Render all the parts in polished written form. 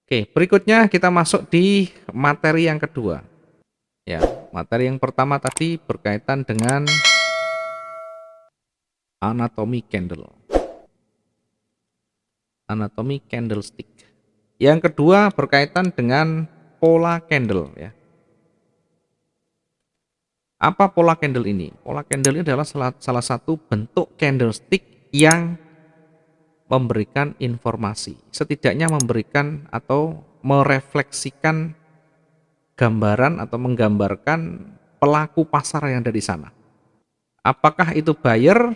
Oke, berikutnya kita masuk di materi yang kedua. Ya, materi yang pertama tadi berkaitan dengan anatomi candle. Anatomi candlestick. Yang kedua berkaitan dengan pola candle ya. Apa pola candle ini? Pola candle ini adalah salah satu bentuk candlestick yang memberikan informasi, setidaknya memberikan atau merefleksikan gambaran atau menggambarkan pelaku pasar yang ada di sana. Apakah itu buyer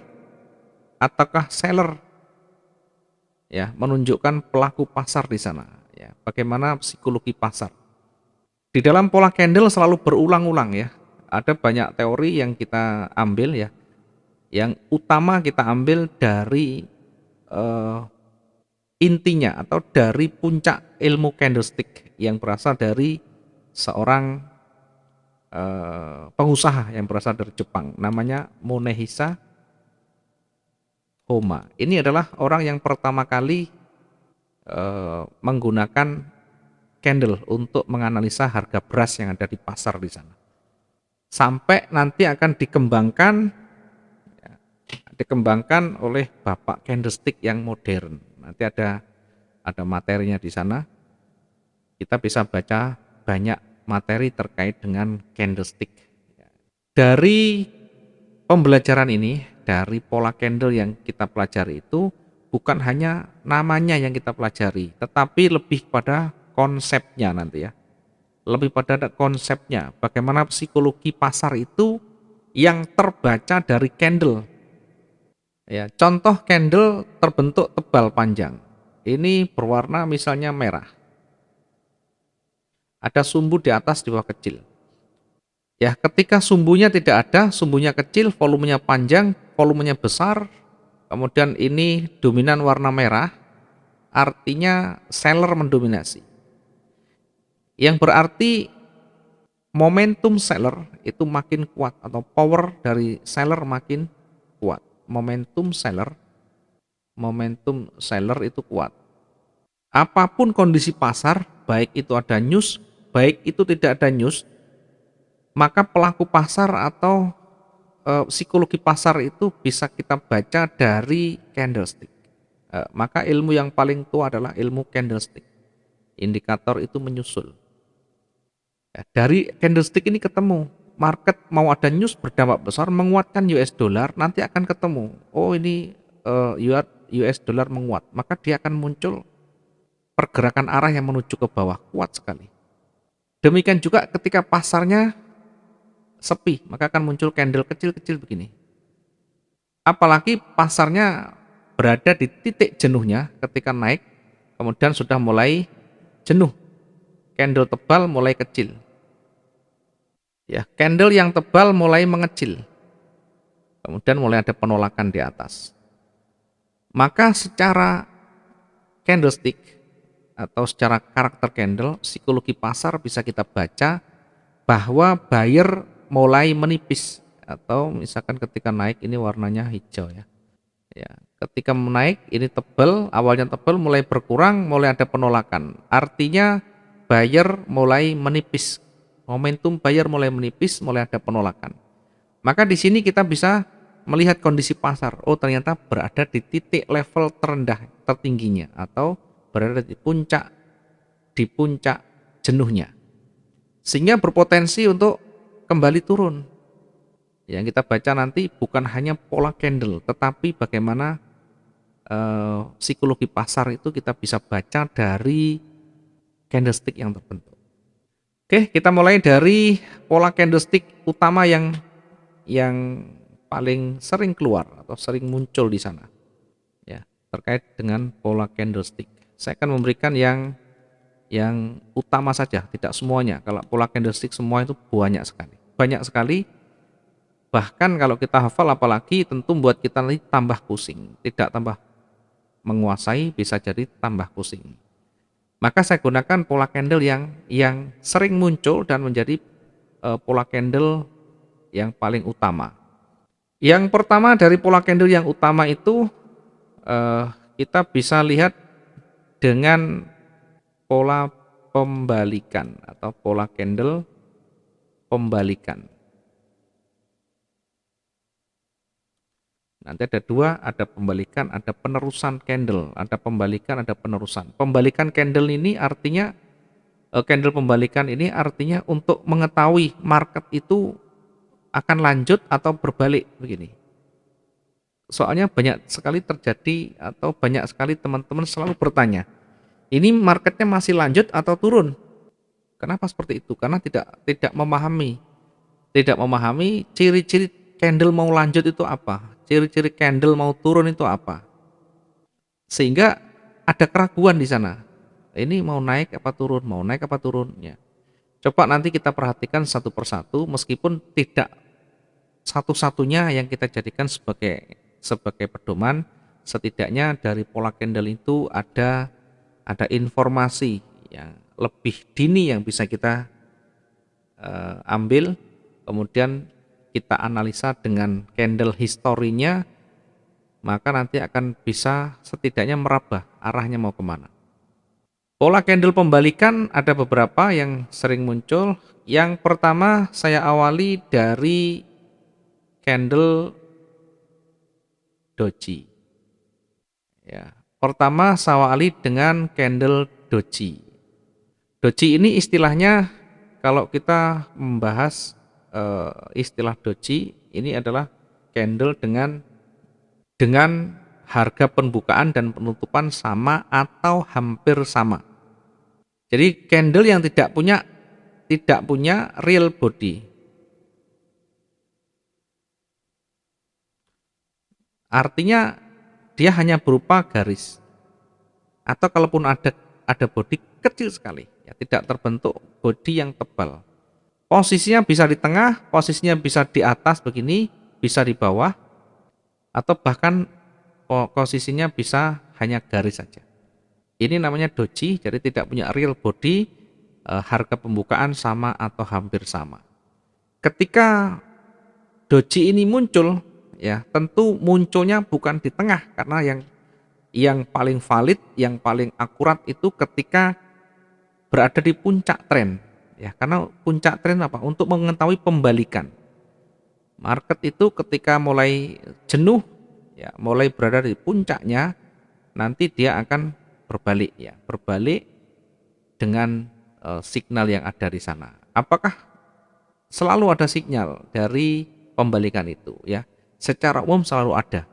ataukah seller? Ya, menunjukkan pelaku pasar di sana. Ya, bagaimana psikologi pasar. Di dalam pola candle selalu berulang-ulang ya. Ada banyak teori yang kita ambil ya. Yang utama kita ambil dari eh, intinya atau dari puncak ilmu candlestick yang berasal dari seorang pengusaha yang berasal dari Jepang, namanya Monehisa Homa. Ini adalah orang yang pertama kali menggunakan candle untuk menganalisa harga beras yang ada di pasar di sana. Sampai nanti akan dikembangkan oleh Bapak Candlestick yang modern. Nanti ada materinya di sana. Kita bisa baca banyak materi terkait dengan candlestick. Dari pembelajaran ini, dari pola candle yang kita pelajari itu bukan hanya namanya yang kita pelajari, tetapi lebih pada konsepnya nanti ya. Lebih pada konsepnya, bagaimana psikologi pasar itu yang terbaca dari candle. Ya, contoh candle terbentuk tebal panjang. Ini berwarna misalnya merah. Ada sumbu di atas di bawah kecil. Ya, ketika sumbunya tidak ada, sumbunya kecil, volumenya panjang, volumenya besar, kemudian ini dominan warna merah, artinya seller mendominasi. Yang berarti momentum seller itu makin kuat atau power dari seller makin kuat. Momentum seller itu kuat. Apapun kondisi pasar, baik itu ada news, baik itu tidak ada news, maka pelaku pasar atau psikologi pasar itu bisa kita baca dari candlestick. Maka ilmu yang paling tua adalah ilmu candlestick. Indikator itu menyusul. Ya, dari candlestick ini ketemu market mau ada news berdampak besar menguatkan US dollar, nanti akan ketemu. Oh ini US dollar menguat, maka dia akan muncul pergerakan arah yang menuju ke bawah kuat sekali. Demikian juga ketika pasarnya sepi, maka akan muncul candle kecil-kecil begini. Apalagi pasarnya berada di titik jenuhnya ketika naik, kemudian sudah mulai jenuh, candle tebal mulai kecil. Ya, candle yang tebal mulai mengecil. Kemudian mulai ada penolakan di atas. Maka secara candlestick atau secara karakter candle, psikologi pasar bisa kita baca bahwa buyer mulai menipis atau misalkan ketika naik ini warnanya hijau ya. Ya, ketika menaik ini tebal, awalnya tebal mulai berkurang, mulai ada penolakan. Artinya buyer mulai menipis. Momentum buyer mulai menipis, mulai ada penolakan. Maka di sini kita bisa melihat kondisi pasar. Oh, ternyata berada di titik level terendah, tertingginya atau berada di puncak jenuhnya. Sehingga berpotensi untuk kembali turun. Yang kita baca nanti bukan hanya pola candle, tetapi bagaimana psikologi pasar itu kita bisa baca dari candlestick yang terbentuk. Oke, kita mulai dari pola candlestick utama yang paling sering keluar atau sering muncul di sana. Ya, terkait dengan pola candlestick. Saya akan memberikan yang utama saja, tidak semuanya. Kalau pola candlestick semua itu banyak sekali. Banyak sekali. Bahkan kalau kita hafal apalagi tentu buat kita nanti tambah pusing, tidak tambah menguasai, bisa jadi tambah pusing. Maka saya gunakan pola candle yang sering muncul dan menjadi pola candle yang paling utama. Yang pertama dari pola candle yang utama itu kita bisa lihat dengan pola pembalikan atau pola candle pembalikan. Nanti ada dua, ada pembalikan, ada penerusan candle, ada pembalikan, ada penerusan. Pembalikan candle ini artinya, candle pembalikan ini artinya untuk mengetahui market itu akan lanjut atau berbalik begini. Soalnya banyak sekali terjadi atau banyak sekali teman-teman selalu bertanya, ini marketnya masih lanjut atau turun? Kenapa seperti itu? Karena tidak memahami ciri-ciri candle mau lanjut itu apa, ciri-ciri candle mau turun itu apa. Sehingga ada keraguan di sana. Ini mau naik apa turun, mau naik apa turun ya. Coba nanti kita perhatikan satu persatu meskipun tidak satu-satunya yang kita jadikan sebagai pedoman, setidaknya dari pola candle itu ada informasi yang lebih dini yang bisa kita ambil, kemudian kita analisa dengan candle historinya, maka nanti akan bisa setidaknya meraba arahnya mau kemana. Pola candle pembalikan ada beberapa yang sering muncul. Yang pertama saya awali dari candle doji. Ya, pertama saya awali dengan candle doji. Doji ini istilahnya kalau kita membahas istilah doji ini adalah candle dengan harga pembukaan dan penutupan sama atau hampir sama. Jadi candle yang tidak punya real body. Artinya dia hanya berupa garis. Atau kalaupun ada body kecil sekali, ya, tidak terbentuk body yang tebal. Posisinya bisa di tengah, posisinya bisa di atas begini, bisa di bawah, atau bahkan posisinya bisa hanya garis saja. Ini namanya doji, jadi tidak punya real body, harga pembukaan sama atau hampir sama. Ketika doji ini muncul, ya tentu munculnya bukan di tengah, karena yang paling valid, yang paling akurat itu ketika berada di puncak tren. Ya, karena puncak tren apa? Untuk mengetahui pembalikan. Market itu ketika mulai jenuh, ya, mulai berada di puncaknya, nanti dia akan berbalik, ya, berbalik dengan signal yang ada di sana. Apakah selalu ada sinyal dari pembalikan itu, ya? Secara umum selalu ada.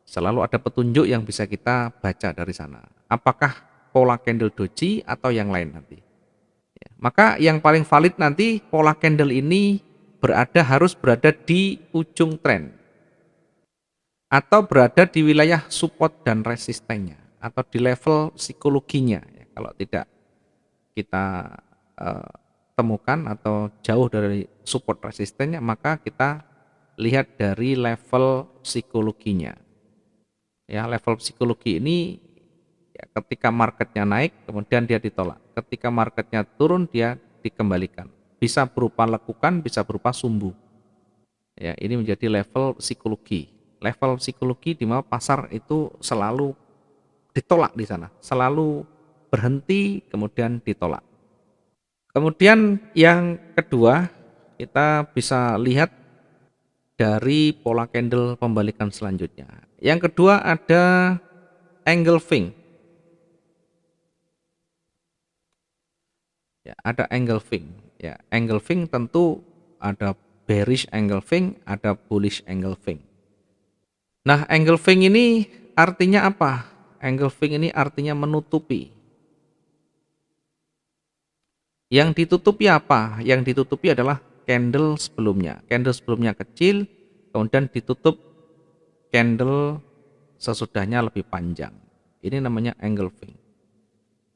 Selalu ada petunjuk yang bisa kita baca dari sana. Apakah pola candle doji atau yang lain nanti. Ya, maka yang paling valid nanti pola candle ini harus berada di ujung tren atau berada di wilayah support dan resistennya atau di level psikologinya. Ya, kalau tidak kita temukan atau jauh dari support resistennya, maka kita lihat dari level psikologinya. Ya, level psikologi ini ya, ketika marketnya naik kemudian dia ditolak, ketika marketnya turun dia dikembalikan, bisa berupa lekukan, bisa berupa sumbu. Ya, ini menjadi level psikologi di mana pasar itu selalu ditolak di sana, selalu berhenti kemudian ditolak. Kemudian yang kedua, kita bisa lihat dari pola candle pembalikan selanjutnya. Yang kedua ada engulfing. Ya, ada engulfing. Ya, engulfing tentu ada bearish engulfing, ada bullish engulfing. Nah, engulfing ini artinya apa? Engulfing ini artinya menutupi. Yang ditutupi apa? Yang ditutupi adalah candle sebelumnya. Candle sebelumnya kecil, kemudian ditutup candle sesudahnya lebih panjang. Ini namanya engulfing.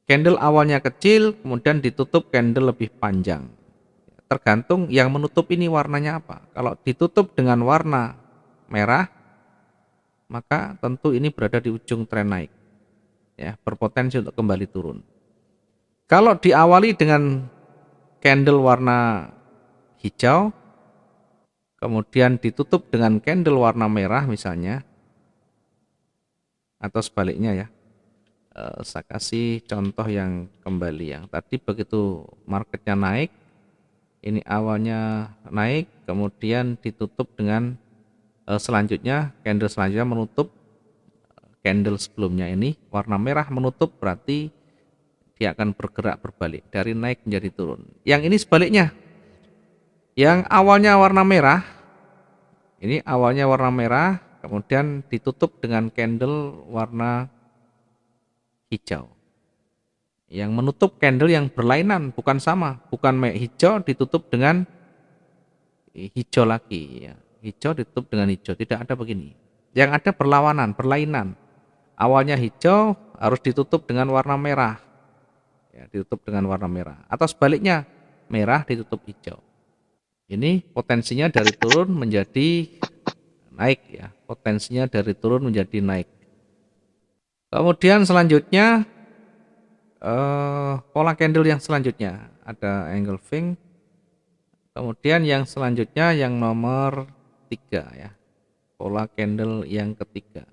Candle awalnya kecil, kemudian ditutup candle lebih panjang. Tergantung yang menutup ini warnanya apa. Kalau ditutup dengan warna merah, maka tentu ini berada di ujung tren naik. Ya, berpotensi untuk kembali turun. Kalau diawali dengan candle warna hijau, kemudian ditutup dengan candle warna merah misalnya, atau sebaliknya ya, Saya kasih contoh yang kembali yang tadi begitu marketnya naik, ini awalnya naik kemudian ditutup dengan selanjutnya candle selanjutnya menutup candle sebelumnya ini warna merah menutup, berarti dia akan bergerak berbalik dari naik menjadi turun. Yang ini sebaliknya, yang awalnya warna merah, ini awalnya warna merah kemudian ditutup dengan candle warna hijau. Yang menutup candle yang berlainan, bukan sama, bukan hijau ditutup dengan hijau lagi ya. Hijau ditutup dengan hijau, tidak ada begini. Yang ada berlawanan, berlainan. Awalnya hijau harus ditutup dengan warna merah. Ya, ditutup dengan warna merah. Atau sebaliknya, merah ditutup hijau. Ini potensinya dari turun menjadi naik ya. Potensinya dari turun menjadi naik. Kemudian selanjutnya pola candle yang selanjutnya ada engulfing. Kemudian yang selanjutnya yang nomor 3 ya. Pola candle yang ketiga.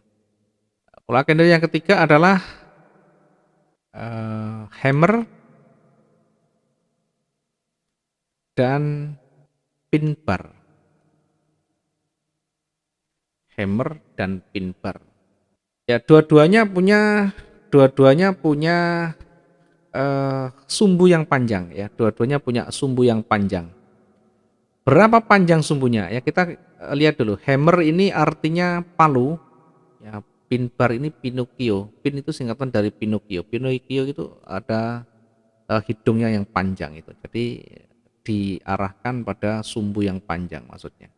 Pola candle yang ketiga adalah hammer dan pin bar. Hammer dan pin bar. Ya, dua-duanya punya sumbu yang panjang ya. Dua-duanya punya sumbu yang panjang. Berapa panjang sumbunya? Ya kita lihat dulu. Hammer ini artinya palu. Ya, pin bar ini Pinocchio. Pin itu singkatan dari Pinocchio. Pinocchio itu ada hidungnya yang panjang itu. Jadi diarahkan pada sumbu yang panjang maksudnya.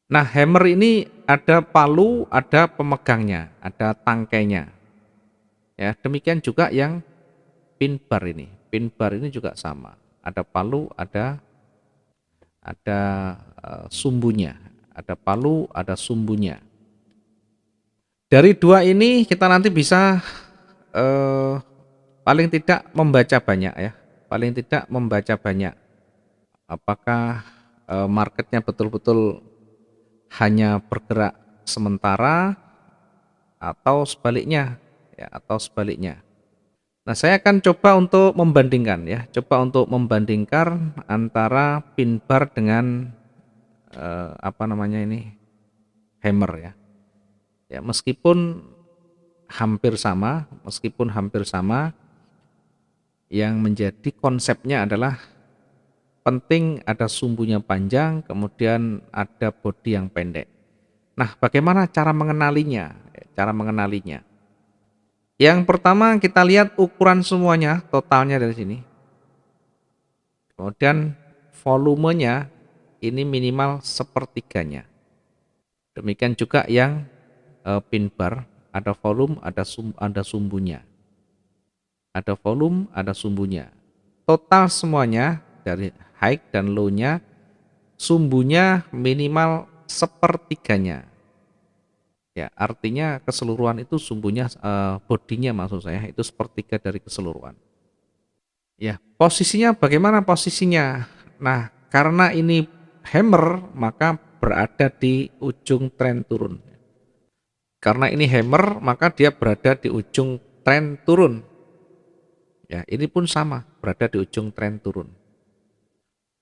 Nah, hammer ini ada palu, ada pemegangnya, ada tangkainya. Ya, demikian juga yang pin bar ini. Pin bar ini juga sama. Ada palu, ada sumbunya. Ada palu, ada sumbunya. Dari dua ini kita nanti bisa paling tidak membaca banyak ya. Paling tidak membaca banyak. Apakah marketnya betul-betul hanya bergerak sementara atau sebaliknya ya, atau sebaliknya. Nah, saya akan coba untuk membandingkan ya, coba untuk membandingkan antara pin bar dengan hammer ya. Ya, meskipun hampir sama, yang menjadi konsepnya adalah penting ada sumbunya panjang, kemudian ada bodi yang pendek. Nah, bagaimana cara mengenalinya? Cara mengenalinya. Yang pertama kita lihat ukuran semuanya, totalnya dari sini. Kemudian volumenya ini minimal sepertiganya. Demikian juga yang pin bar, ada volume, ada sumbunya. Ada volume, ada sumbunya. Total semuanya dari high dan low-nya, sumbunya minimal sepertiganya. Ya, artinya keseluruhan itu sumbunya, bodinya maksud saya itu sepertiga dari keseluruhan. Ya, posisinya bagaimana posisinya? Nah, karena ini hammer maka berada di ujung tren turun. Karena ini hammer maka dia berada di ujung tren turun. Ya, ini pun sama, berada di ujung tren turun.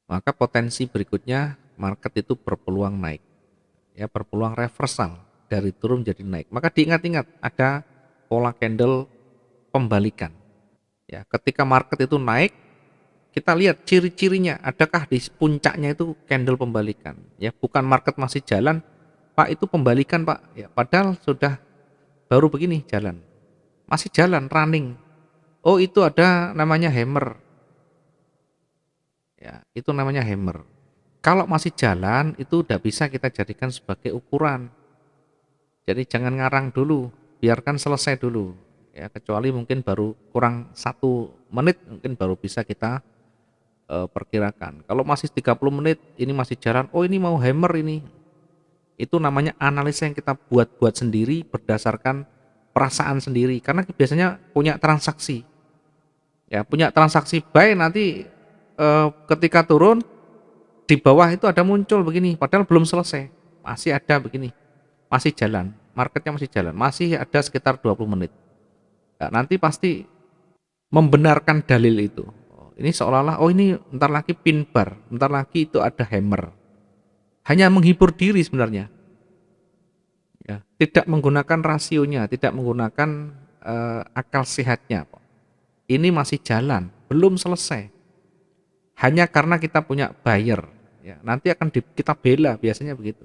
Maka potensi berikutnya market itu berpeluang naik. Ya, berpeluang reversal dari turun menjadi naik. Maka diingat-ingat ada pola candle pembalikan. Ya, ketika market itu naik, kita lihat ciri-cirinya, adakah di puncaknya itu candle pembalikan. Ya, bukan market masih jalan, Pak itu pembalikan Pak. Ya, padahal sudah baru begini jalan, masih jalan running. Oh itu ada namanya hammer. Ya, itu namanya hammer. Kalau masih jalan itu udah bisa kita jadikan sebagai ukuran. Jadi jangan ngarang dulu, biarkan selesai dulu. Ya, kecuali mungkin baru kurang 1 menit mungkin baru bisa kita perkirakan. Kalau masih 30 menit ini masih jalan, oh ini mau hammer ini. Itu namanya analisa yang kita buat-buat sendiri berdasarkan perasaan sendiri. Karena biasanya punya transaksi. Ya, punya transaksi buy nanti ketika turun di bawah itu ada muncul begini, padahal belum selesai. Masih ada begini. Masih jalan, marketnya masih jalan. Masih ada sekitar 20 menit. nanti pasti membenarkan dalil itu. Ini seolah-olah, oh ini bentar lagi pin bar, bentar lagi itu ada hammer. Hanya menghibur diri sebenarnya. Ya, tidak menggunakan rasionya, tidak menggunakan akal sehatnya. Ini masih jalan, belum selesai. Hanya karena kita punya buyer, ya, nanti akan kita bela, biasanya begitu.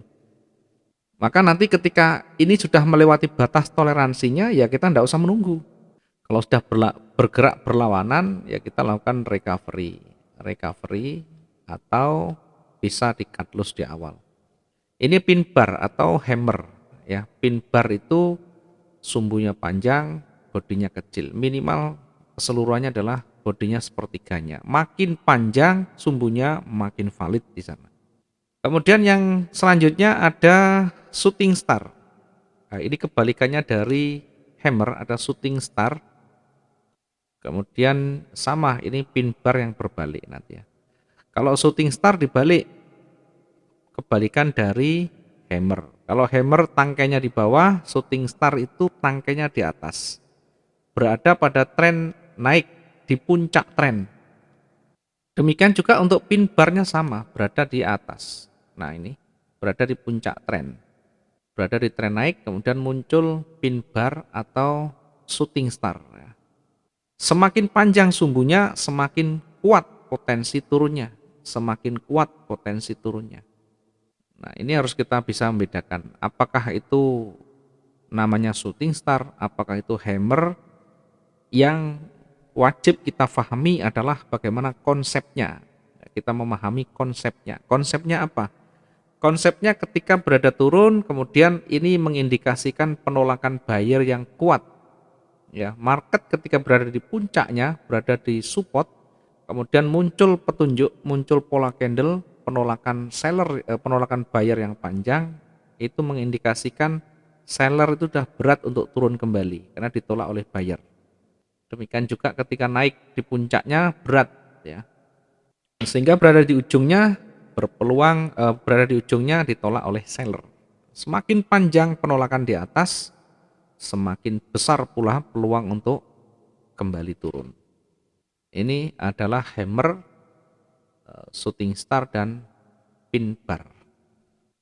Maka nanti ketika ini sudah melewati batas toleransinya, ya kita tidak usah menunggu. Kalau sudah bergerak berlawanan, ya kita lakukan recovery atau bisa di cut loss di awal. Ini pin bar atau hammer, ya. Pin bar itu sumbunya panjang, bodinya kecil. Minimal keseluruhannya adalah bodinya sepertiganya. Makin panjang sumbunya, makin valid di sana. Kemudian yang selanjutnya ada shooting star. Nah, ini kebalikannya dari hammer, ada shooting star. Kemudian sama, ini pin bar yang berbalik nanti ya. Kalau shooting star dibalik, kebalikan dari hammer. Kalau hammer tangkainya di bawah, shooting star itu tangkainya di atas. Berada pada tren naik, di puncak tren. Demikian juga untuk pin barnya sama, berada di atas. Nah ini, berada di puncak tren. Berada di tren naik, kemudian muncul pin bar atau shooting star. Semakin panjang sumbunya, semakin kuat potensi turunnya. Semakin kuat potensi turunnya. Nah ini harus kita bisa membedakan. Apakah itu namanya shooting star, apakah itu hammer. Yang wajib kita pahami adalah bagaimana konsepnya. Kita memahami konsepnya. Konsepnya apa? Konsepnya ketika berada turun, kemudian ini mengindikasikan penolakan buyer yang kuat. Ya, market ketika berada di puncaknya, berada di support, kemudian muncul petunjuk, muncul pola candle, penolakan penolakan buyer yang panjang, itu mengindikasikan seller itu sudah berat untuk turun kembali karena ditolak oleh buyer. Demikian juga ketika naik di puncaknya berat, ya, sehingga berada di ujungnya berpeluang berada di ujungnya ditolak oleh seller. Semakin panjang penolakan di atas, semakin besar pula peluang untuk kembali turun. Ini adalah hammer, shooting star, dan pin bar.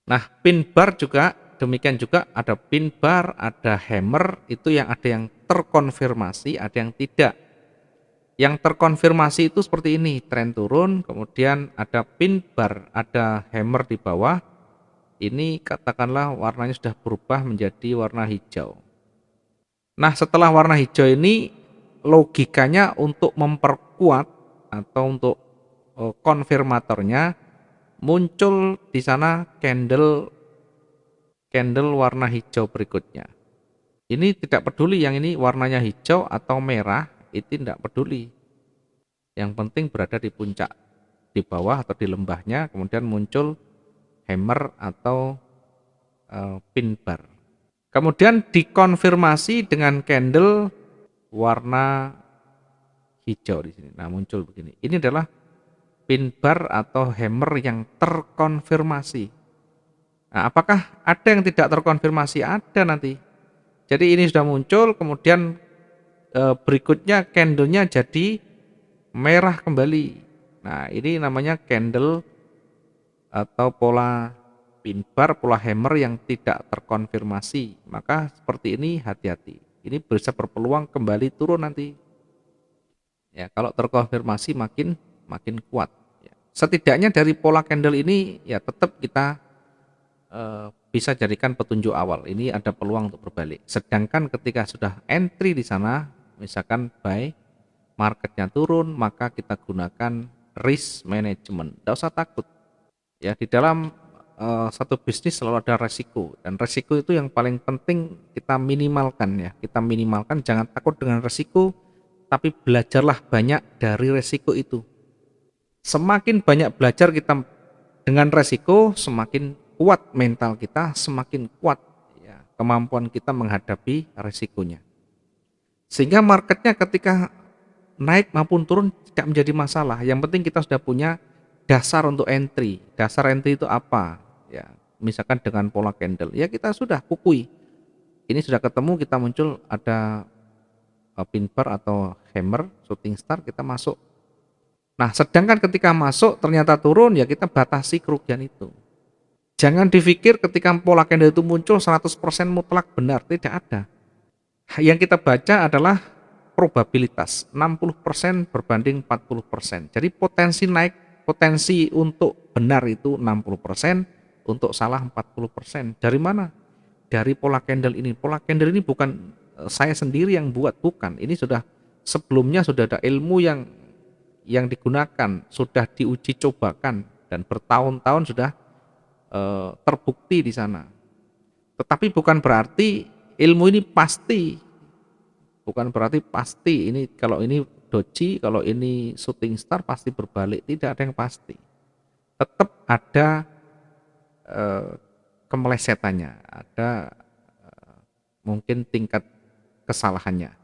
Nah, pin bar juga demikian juga, ada pin bar, ada hammer, itu yang ada yang terkonfirmasi, ada yang tidak. Yang terkonfirmasi itu seperti ini, tren turun, kemudian ada pin bar, ada hammer di bawah. Ini katakanlah warnanya sudah berubah menjadi warna hijau. Nah, setelah warna hijau ini logikanya untuk memperkuat atau untuk konfirmatornya muncul di sana candle warna hijau berikutnya. Ini tidak peduli yang ini warnanya hijau atau merah, itu tidak peduli. Yang penting berada di puncak, di bawah atau di lembahnya, kemudian muncul hammer atau pin bar. Kemudian dikonfirmasi dengan candle warna hijau di sini. Nah, muncul begini. Ini adalah pin bar atau hammer yang terkonfirmasi. Nah, apakah ada yang tidak terkonfirmasi? Ada nanti. Jadi ini sudah muncul, kemudian berikutnya candlenya jadi merah kembali. Nah, ini namanya candle atau pola pin bar, pola hammer yang tidak terkonfirmasi. Maka seperti ini hati-hati. Ini bisa berpeluang kembali turun nanti. Ya, kalau terkonfirmasi makin kuat. Ya. Setidaknya dari pola candle ini ya tetap kita bisa jadikan petunjuk awal. Ini ada peluang untuk berbalik. Sedangkan ketika sudah entry di sana, misalkan buy, marketnya turun, maka kita gunakan risk management. Tidak usah takut. Ya, di dalam satu bisnis selalu ada resiko, dan resiko itu yang paling penting kita minimalkan ya. Kita minimalkan, jangan takut dengan resiko, tapi belajarlah banyak dari resiko itu. Semakin banyak belajar kita dengan resiko, semakin kuat mental kita, semakin kuat ya, kemampuan kita menghadapi resikonya. Sehingga marketnya ketika naik maupun turun tidak menjadi masalah. Yang penting kita sudah punya dasar untuk entry. Dasar entry itu apa? Ya, misalkan dengan pola candle, ya kita sudah kukui. Ini sudah ketemu, kita muncul ada pin bar atau hammer, shooting star kita masuk. Nah, sedangkan ketika masuk ternyata turun, ya kita batasi kerugian itu. Jangan dipikir ketika pola candle itu muncul 100% mutlak benar, tidak ada. Yang kita baca adalah probabilitas 60% berbanding 40%. Jadi potensi naik, potensi untuk benar itu 60%, untuk salah 40%. Dari mana? Dari pola candle ini. Pola candle ini bukan saya sendiri yang buat, bukan. Ini sudah sebelumnya sudah ada ilmu yang digunakan, sudah diuji cobakan dan bertahun-tahun sudah terbukti di sana. Tetapi bukan berarti ilmu ini pasti, bukan berarti pasti ini kalau ini doji, kalau ini shooting star pasti berbalik, tidak ada yang pasti. Tetap ada kemelesetannya, ada mungkin tingkat kesalahannya,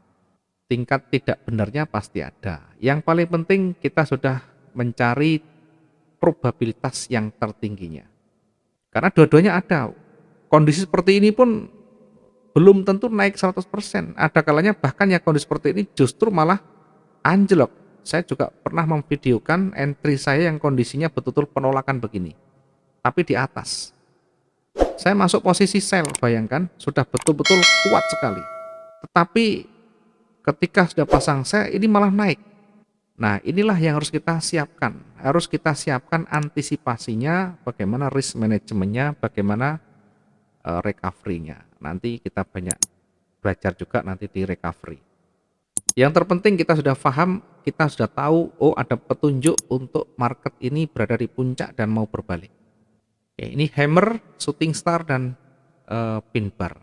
tingkat tidak benarnya pasti ada. Yang paling penting kita sudah mencari probabilitas yang tertingginya. Karena dua-duanya ada. Kondisi seperti ini pun belum tentu naik 100%. Ada kalanya bahkan yang kondisi seperti ini justru malah anjlok. Saya juga pernah memvideokan entry saya yang kondisinya betul-betul penolakan begini. Tapi di atas. Saya masuk posisi sell, bayangkan, sudah betul-betul kuat sekali. Tetapi ketika sudah pasang sell, ini malah naik. Nah, inilah yang harus kita siapkan. Harus kita siapkan antisipasinya, bagaimana risk manajemennya, bagaimana recovery-nya. Nanti kita banyak belajar juga nanti di recovery. Yang terpenting kita sudah paham, kita sudah tahu, oh ada petunjuk untuk market ini berada di puncak dan mau berbalik. Oke, ini hammer, shooting star, dan pin bar.